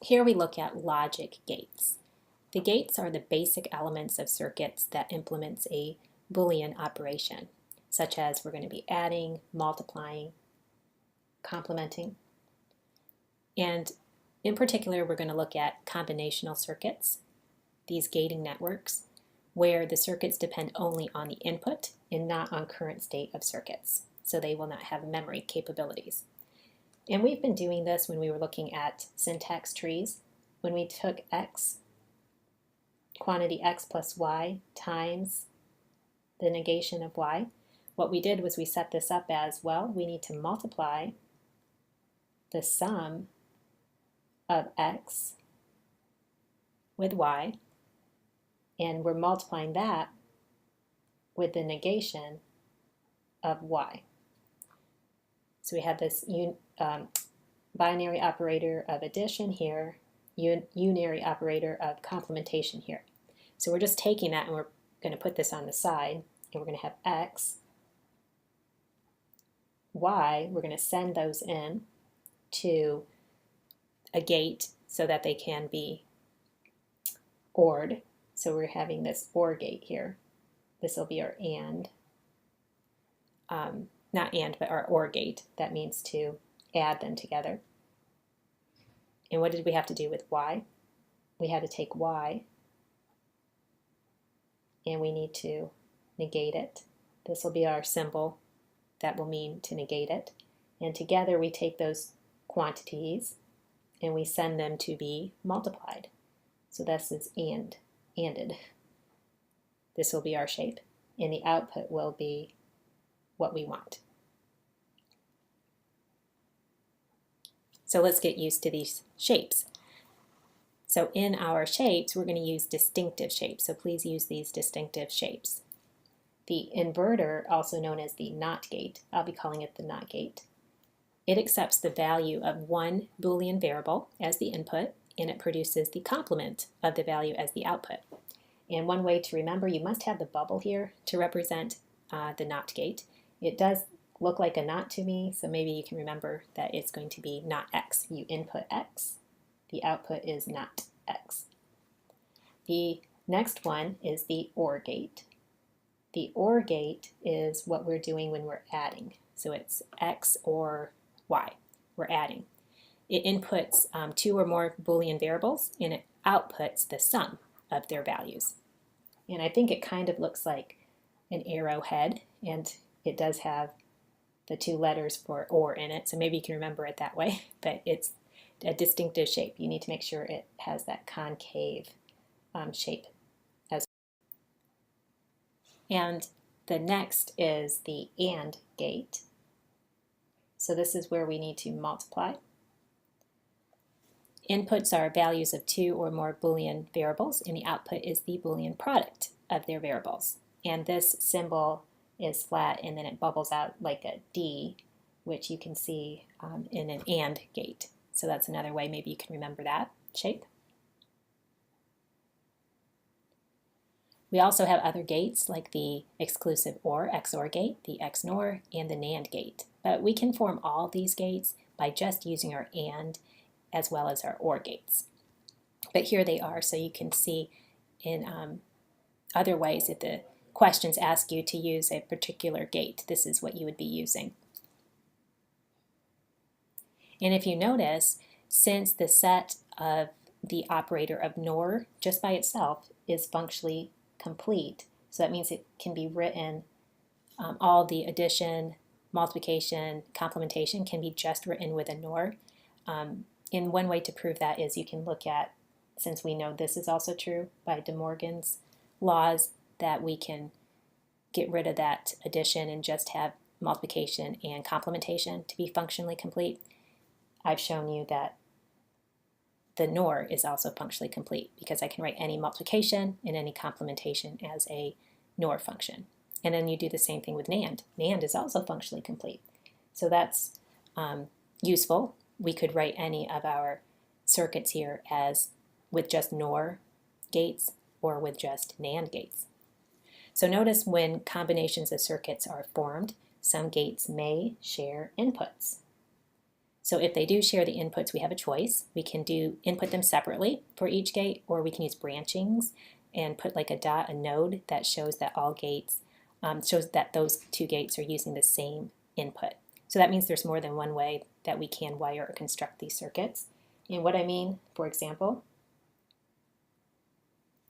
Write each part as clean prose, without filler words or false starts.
Here we look at logic gates. The gates are the basic elements of circuits that implements a Boolean operation, such as we're going to be adding, multiplying, complementing. And in particular, we're going to look at combinational circuits, these gating networks, where the circuits depend only on the input and not on current state of circuits. So they will not have memory capabilities. And we've been doing this when we were looking at syntax trees. When we took x, quantity x plus y times the negation of y, what we did was we set this up as, well, we need to multiply the sum of x with y, and we're multiplying that with the negation of y. So we have this binary operator of addition here, unary operator of complementation here. So we're just taking that and we're going to put this on the side, and we're going to have x, y, we're going to send those in to a gate so that they can be ORed. So we're having this OR gate here. This will be our AND, not AND, but our OR gate. That means to add them together. And what did we have to do with y? We had to take y and we need to negate it. This will be our symbol that will mean to negate it. And together we take those quantities and we send them to be multiplied. So this is ANDed. This will be our shape, and the output will be what we want. So let's get used to these shapes. So in our shapes, we're going to use distinctive shapes. So please use these distinctive shapes. The inverter, also known as the NOT gate, I'll be calling it the NOT gate. It accepts the value of one Boolean variable as the input, and it produces the complement of the value as the output. And one way to remember, you must have the bubble here to represent the NOT gate. It does look like a NOT to me, so maybe you can remember that it's going to be not X. You input X, the output is not X. The next one is the OR gate. The OR gate is what we're doing when we're adding. So it's X or Y, we're adding. It inputs two or more Boolean variables, and it outputs the sum of their values. And I think it kind of looks like an arrowhead, and it does have the two letters for OR in it, so maybe you can remember it that way, but it's a distinctive shape. You need to make sure it has that concave shape as well. And the next is the AND gate. So this is where we need to multiply. Inputs are values of two or more Boolean variables, and the output is the Boolean product of their variables. And this symbol is flat, and then it bubbles out like a D, which you can see in an AND gate. So that's another way maybe you can remember that shape. We also have other gates like the exclusive OR, XOR gate, the XNOR, and the NAND gate. But we can form all these gates by just using our AND as well as our OR gates. But here they are, so you can see in other ways if the questions ask you to use a particular gate, this is what you would be using. And if you notice, since the set of the operator of NOR just by itself is functionally complete, so that means it can be written, all the addition, multiplication, complementation can be just written with a NOR. And one way to prove that is you can look at, since we know this is also true by De Morgan's laws, that we can get rid of that addition and just have multiplication and complementation to be functionally complete. I've shown you that the NOR is also functionally complete because I can write any multiplication and any complementation as a NOR function. And then you do the same thing with NAND. NAND is also functionally complete. So that's useful. We could write any of our circuits here as with just NOR gates or with just NAND gates. So notice when combinations of circuits are formed, some gates may share inputs. So if they do share the inputs, we have a choice. We can input them separately for each gate, or we can use branchings and put like a node that shows that all gates, shows that those two gates are using the same input. So that means there's more than one way that we can wire or construct these circuits. And what I mean, for example,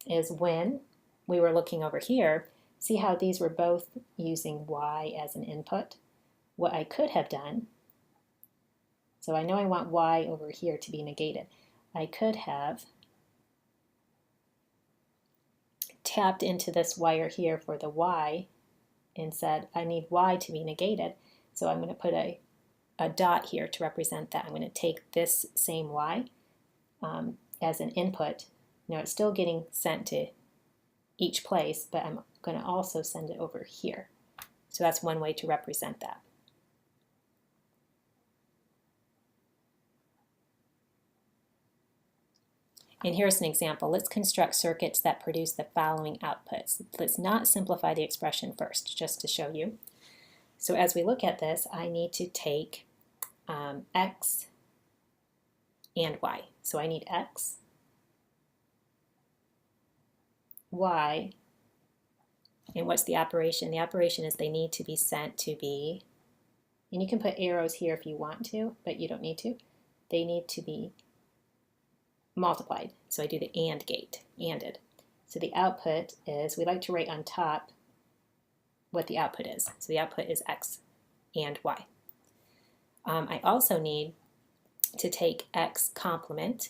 is when we were looking over here, see how these were both using Y as an input? What I could have done, so I know I want Y over here to be negated. I could have tapped into this wire here for the Y and said I need Y to be negated, so I'm going to put a dot here to represent that. I'm going to take this same Y as an input. Now it's still getting sent to each place, but I'm going to also send it over here. So that's one way to represent that. And here's an example. Let's construct circuits that produce the following outputs. Let's not simplify the expression first, just to show you. So as we look at this, I need to take X and Y. So I need X, Y, and what's the operation? The operation is they need to be sent to be, and you can put arrows here if you want to, but you don't need to. They need to be multiplied. So I do the AND gate, ANDed. So the output is, we like to write on top what the output is. So the output is X and Y. I also need to take X complement.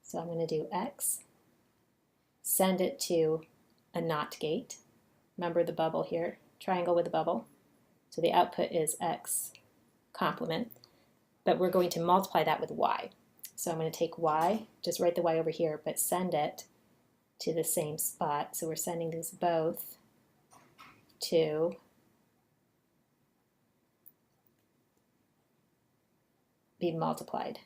So I'm going to do X, send it to a NOT gate. Remember the bubble here, triangle with a bubble. So the output is X complement, but we're going to multiply that with Y. So I'm going to take Y, just write the Y over here, but send it to the same spot. So we're sending these both to be multiplied.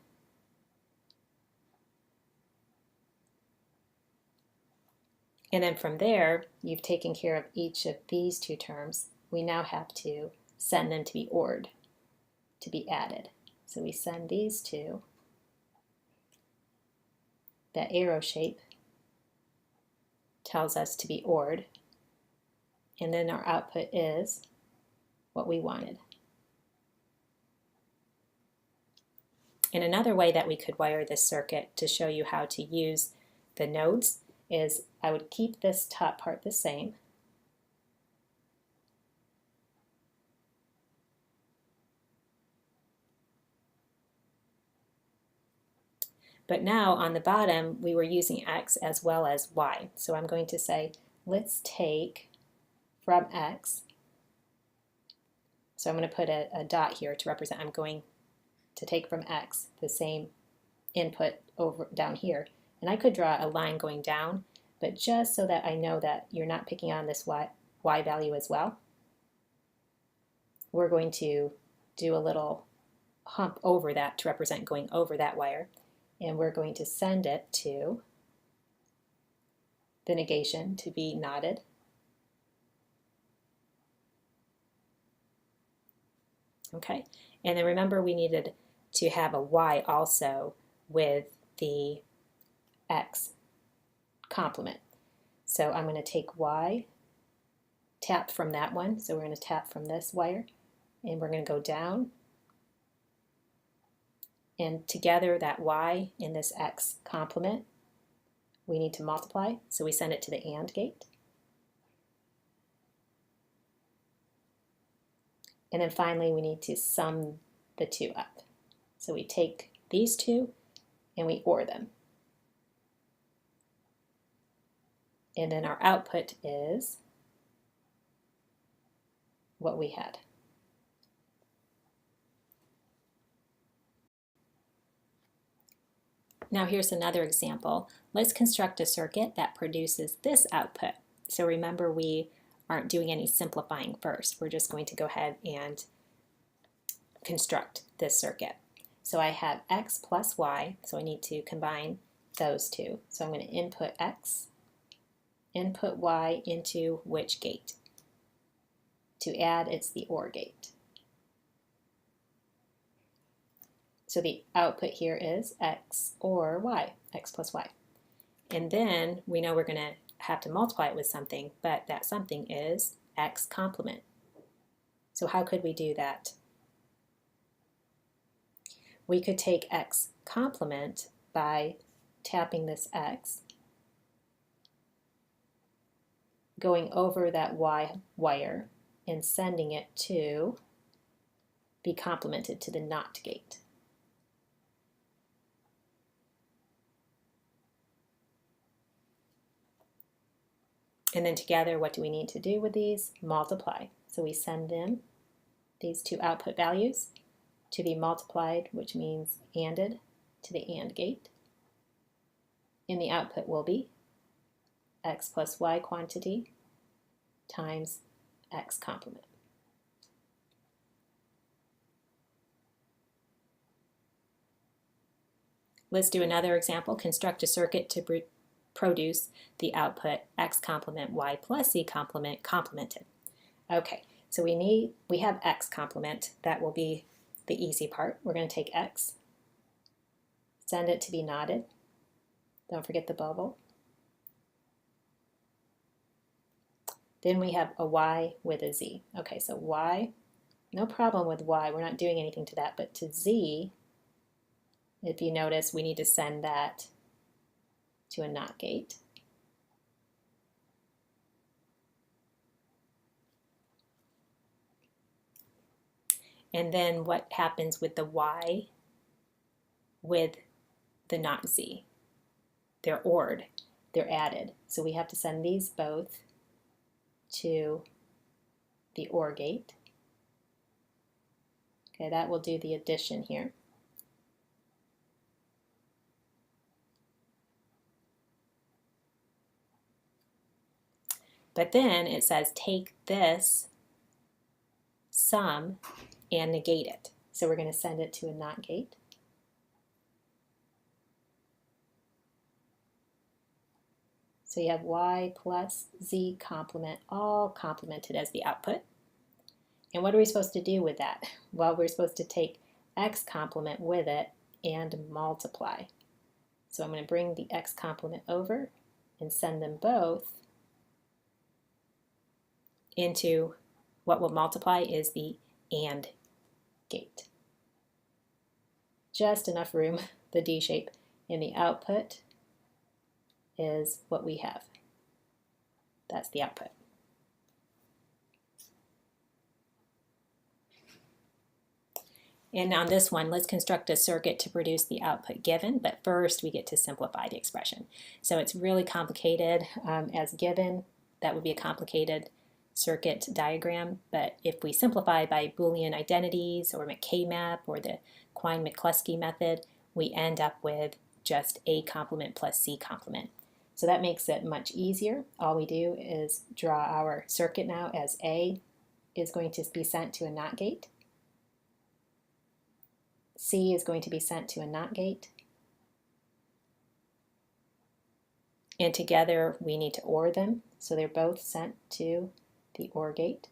And then from there, you've taken care of each of these two terms. We now have to send them to be ORed, to be added. So we send these two. That arrow shape tells us to be ORed, and then our output is what we wanted. And another way that we could wire this circuit to show you how to use the nodes is I would keep this top part the same. But now on the bottom, we were using X as well as Y. So I'm going to say, let's take from X. So I'm going to put a dot here to represent I'm going to take from X the same input over down here. And I could draw a line going down, but just so that I know that you're not picking on this Y value as well, we're going to do a little hump over that to represent going over that wire. And we're going to send it to the negation to be knotted. Okay, and then remember we needed to have a Y also with the X complement. So I'm going to take Y, tap from that one, so we're going to tap from this wire, and we're going to go down, and together that Y and this X complement we need to multiply, so we send it to the AND gate. And then finally we need to sum the two up. So we take these two and we OR them. And then our output is what we had. Now here's another example. Let's construct a circuit that produces this output. So remember, we aren't doing any simplifying first. We're just going to go ahead and construct this circuit. So I have X plus Y, so I need to combine those two. So I'm going to input X, input Y into which gate? To add, it's the OR gate. So the output here is x or y, x plus y. And then we know we're going to have to multiply it with something, but that something is x complement. So how could we do that? We could take x complement by tapping this x, going over that y wire, and sending it to be complemented to the NOT gate. And then together, what do we need to do with these? Multiply. So we send them, these two output values, to be multiplied, which means ANDed, to the AND gate. And the output will be x plus y quantity times x complement. Let's do another example. Construct a circuit to produce the output x complement y plus z complement complemented. Okay, so we have x complement. That will be the easy part. We're going to take x, send it to be knotted. Don't forget the bubble. Then we have a y with a z. Okay, so y, no problem with y. We're not doing anything to that, but to z, if you notice, we need to send that to a NOT gate. And then what happens with the y with the NOT z? They're ORed, they're added. So we have to send these both to the OR gate. Okay, that will do the addition here. But then it says take this sum and negate it. So we're going to send it to a NOT gate. So you have y plus z complement, all complemented as the output. And what are we supposed to do with that? Well, we're supposed to take x complement with it and multiply. So I'm going to bring the x complement over and send them both into what will multiply is the AND gate. Just enough room, the D shape, and the output is what we have. That's the output. And on this one, let's construct a circuit to produce the output given, but first we get to simplify the expression. So it's really complicated as given. That would be a complicated circuit diagram, but if we simplify by Boolean identities or McK-map or the Quine-McCluskey method, we end up with just A complement plus C complement. So that makes it much easier. All we do is draw our circuit now as A is going to be sent to a NOT gate, C is going to be sent to a NOT gate, and together we need to OR them, so they're both sent to the OR gate.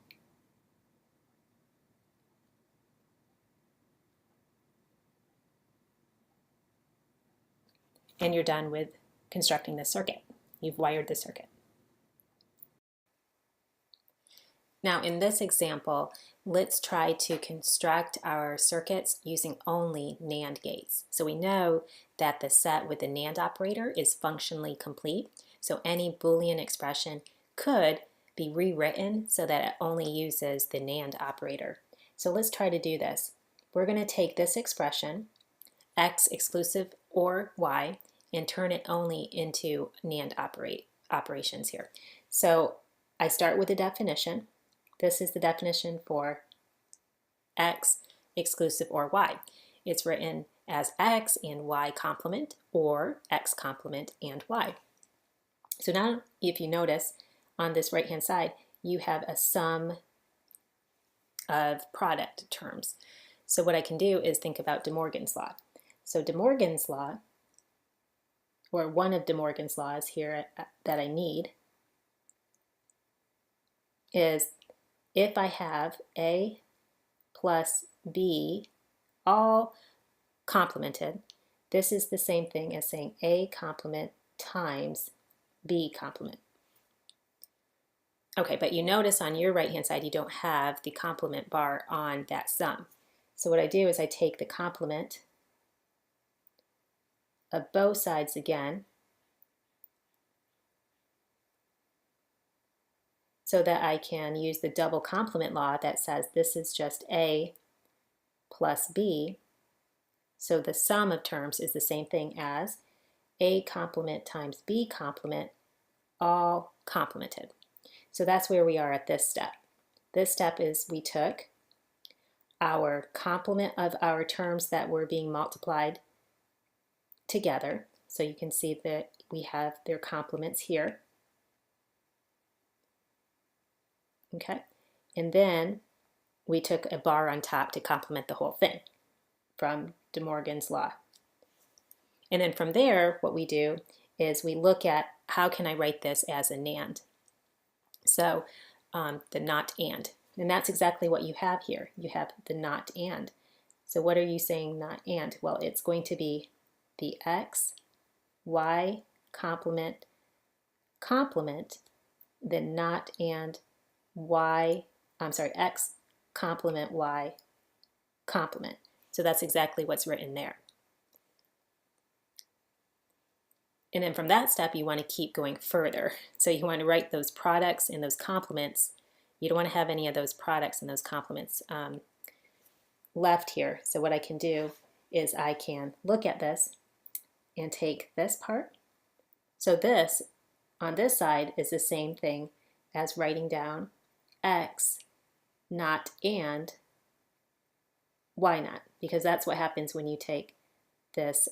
And you're done with constructing the circuit. You've wired the circuit. Now in this example, let's try to construct our circuits using only NAND gates. So we know that the set with the NAND operator is functionally complete, so any Boolean expression could be rewritten so that it only uses the NAND operator. So let's try to do this. We're going to take this expression, x exclusive or y, and turn it only into NAND operations here. So I start with a definition. This is the definition for x exclusive or y. It's written as x and y complement or x complement and y. So now if you notice on this right hand side you have a sum of product terms. So what I can do is think about De Morgan's law. So De Morgan's law, or one of De Morgan's laws here that I need, is if I have A plus B all complemented. This is the same thing as saying A complement times B complement. Okay, but you notice on your right-hand side you don't have the complement bar on that sum. So what I do is I take the complement of both sides again, so that I can use the double complement law that says this is just A plus B. So the sum of terms is the same thing as A complement times B complement, all complemented. So that's where we are at this step. This step is we took our complement of our terms that were being multiplied together. So you can see that we have their complements here. Okay, and then we took a bar on top to complement the whole thing from De Morgan's law. And then from there, what we do is we look at how can I write this as a NAND. So the not and that's exactly what you have here. You have the not and. So what are you saying not and? Well, it's going to be the x, y complement, the not and y, x complement y complement. So that's exactly what's written there. And then from that step, you want to keep going further. So you want to write those products and those complements. You don't want to have any of those products and those complements left here. So what I can do is I can look at this and take this part. So this, on this side, is the same thing as writing down x not and y not, because that's what happens when you take this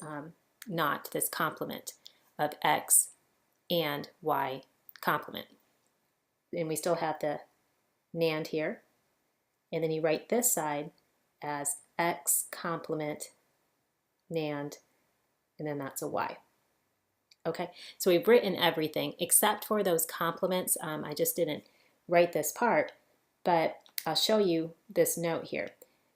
this complement of x and y complement. And we still have the NAND here. And then you write this side as x complement NAND, and then that's a y. Okay, so we've written everything except for those complements. I just didn't write this part, but I'll show you this note here.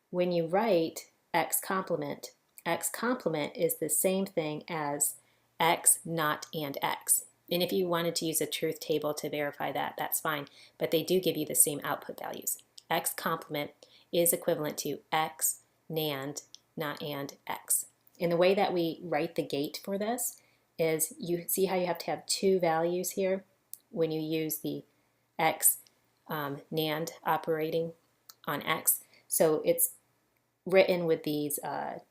When you write x complement is the same thing as x not and x. And if you wanted to use a truth table to verify that, that's fine, but they do give you the same output values. X complement is equivalent to x NAND not and x. And the way that we write the gate for this is, you see how you have to have two values here when you use the x NAND operating on x. So it's written with these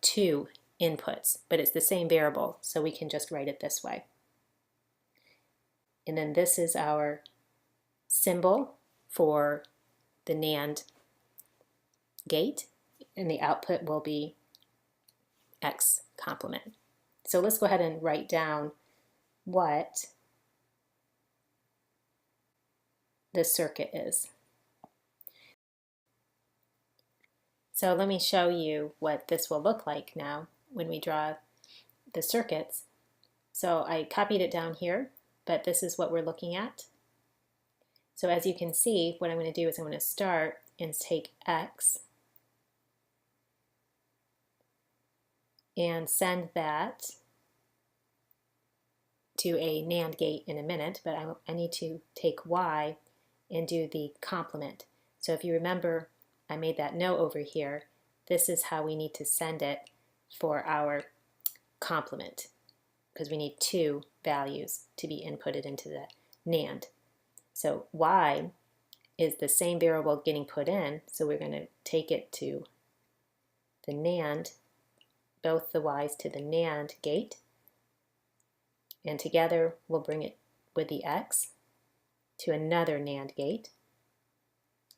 two inputs, but it's the same variable, so we can just write it this way. And then this is our symbol for the NAND gate, and the output will be x complement. So let's go ahead and write down what the circuit is. So let me show you what this will look like now when we draw the circuits. So I copied it down here, but this is what we're looking at. So as you can see, what I'm going to do is I'm going to start and take x and send that to a NAND gate in a minute, but I need to take y and do the complement. So if you remember, I made that note over here. This is how we need to send it for our complement, because we need two values to be inputted into the NAND. So y is the same variable getting put in, so we're going to take it to the NAND, both the y's to the NAND gate, and together we'll bring it with the x to another NAND gate.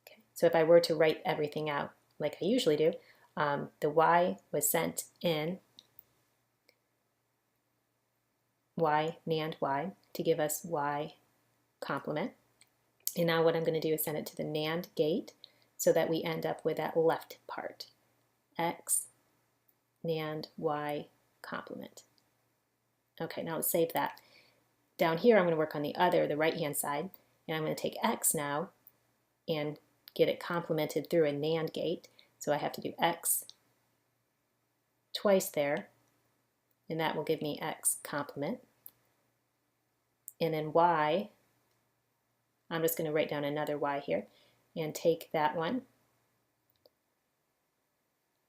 Okay. So if I were to write everything out like I usually do, the y was sent in y NAND y to give us y complement. And now what I'm going to do is send it to the NAND gate so that we end up with that left part, x NAND y complement. Okay, now let's save that. Down here I'm going to work on the right-hand side, and I'm going to take x now and get it complemented through a NAND gate. So I have to do x twice there, and that will give me x complement. And then y, I'm just going to write down another y here, and take that one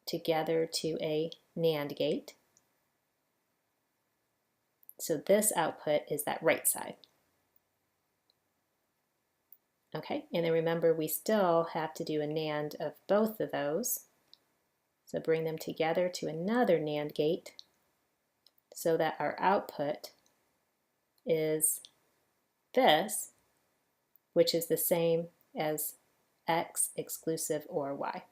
together to a NAND gate. So this output is that right side. Okay, and then remember we still have to do a NAND of both of those. So bring them together to another NAND gate so that our output is this, which is the same as x exclusive OR y.